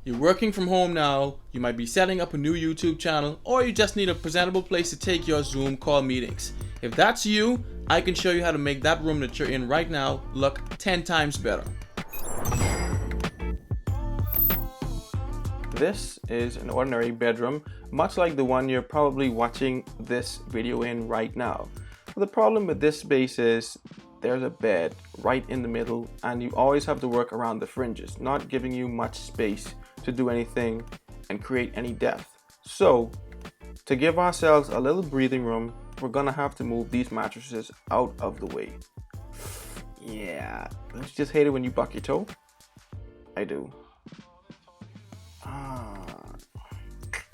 You're working from home now, you might be setting up a new YouTube channel, or you just need a presentable place to take your Zoom call meetings. If that's you, I can show you how to make that room that you're in right now look 10 times better. This is an ordinary bedroom, much like the one you're probably watching this video in right now. The problem with this space is there's a bed right in the middle, and you always have to work around the fringes, not giving you much space to do anything and create any depth. So to give ourselves a little breathing room, we're gonna have to move these mattresses out of the way. Yeah, don't you just hate it when you buck your toe? I do.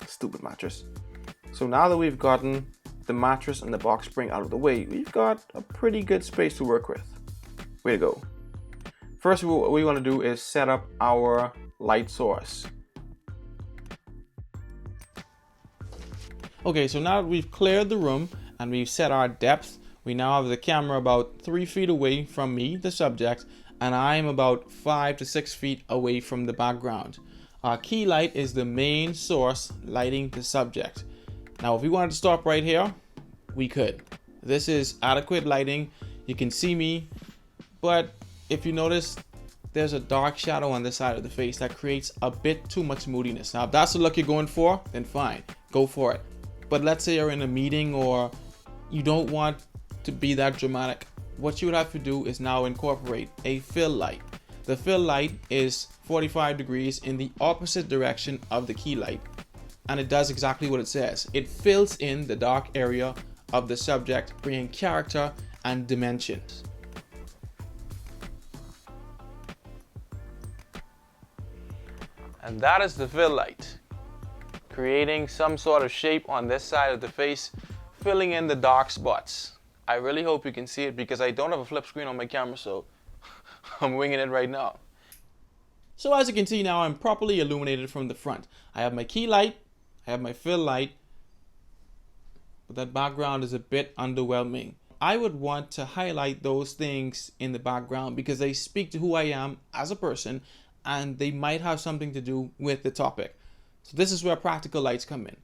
Stupid mattress. So now that we've gotten the mattress and the box spring out of the way, we've got a pretty good space to work with. Way to go. First, what we want to do is set up our light source. Okay, so now that we've cleared the room and we've set our depth, we now have the camera about 3 feet away from me, the subject, and I'm about 5 to 6 feet away from the background. Our key light is the main source lighting the subject. Now, if we wanted to stop right here, we could. This is adequate lighting. You can see me, but if you notice, there's a dark shadow on the side of the face that creates a bit too much moodiness. Now, if that's the look you're going for, then fine, go for it. But let's say you're in a meeting or you don't want to be that dramatic. What you would have to do is now incorporate a fill light. The fill light is 45 degrees in the opposite direction of the key light, and it does exactly what it says. It fills in the dark area of the subject, bringing character and dimension. And that is the fill light, creating some sort of shape on this side of the face, filling in the dark spots. I really hope you can see it because I don't have a flip screen on my camera, so I'm winging it right now. So as you can see now, I'm properly illuminated from the front. I have my key light, I have my fill light, but that background is a bit underwhelming. I would want to highlight those things in the background because they speak to who I am as a person and they might have something to do with the topic. So this is where practical lights come in.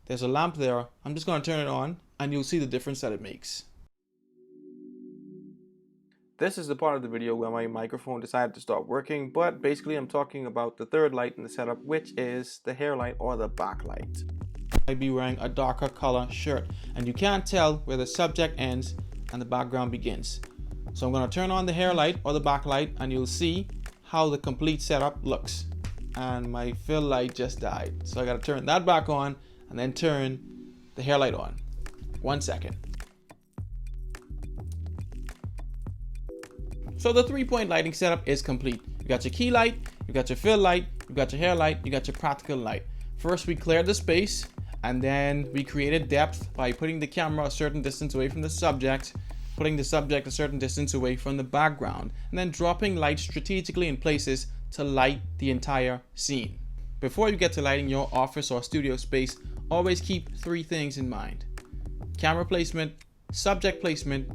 There's a lamp there. I'm just going to turn it on and you'll see the difference that it makes. This is the part of the video where my microphone decided to stop working, but basically I'm talking about the third light in the setup, which is the hair light or the backlight. I'd be wearing a darker color shirt and you can't tell where the subject ends and the background begins. So I'm going to turn on the hair light or the backlight and you'll see how the complete setup looks. And my fill light just died. So I got to turn that back on and then turn the hair light on. 1 second. So the 3-point lighting setup is complete. You got your key light, you got your fill light, you got your hair light, you got your practical light. First we cleared the space and then we created depth by putting the camera a certain distance away from the subject, putting the subject a certain distance away from the background, and then dropping light strategically in places to light the entire scene. Before you get to lighting your office or studio space, always keep 3 things in mind: camera placement, subject placement,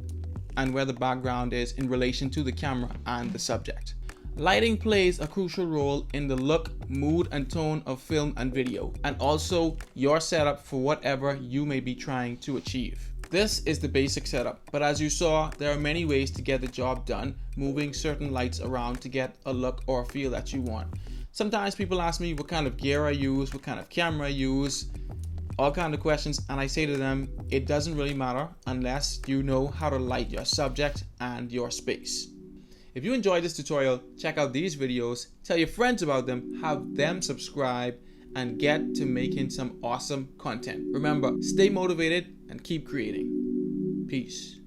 and where the background is in relation to the camera and the subject. Lighting plays a crucial role in the look, mood, and tone of film and video, and also your setup for whatever you may be trying to achieve. This is the basic setup, but as you saw, there are many ways to get the job done, moving certain lights around to get a look or a feel that you want. Sometimes people ask me what kind of gear I use, what kind of camera I use, all kinds of questions, and I say to them, it doesn't really matter unless you know how to light your subject and your space. If you enjoyed this tutorial, check out these videos, tell your friends about them, have them subscribe, and get to making some awesome content. Remember, stay motivated and keep creating. Peace.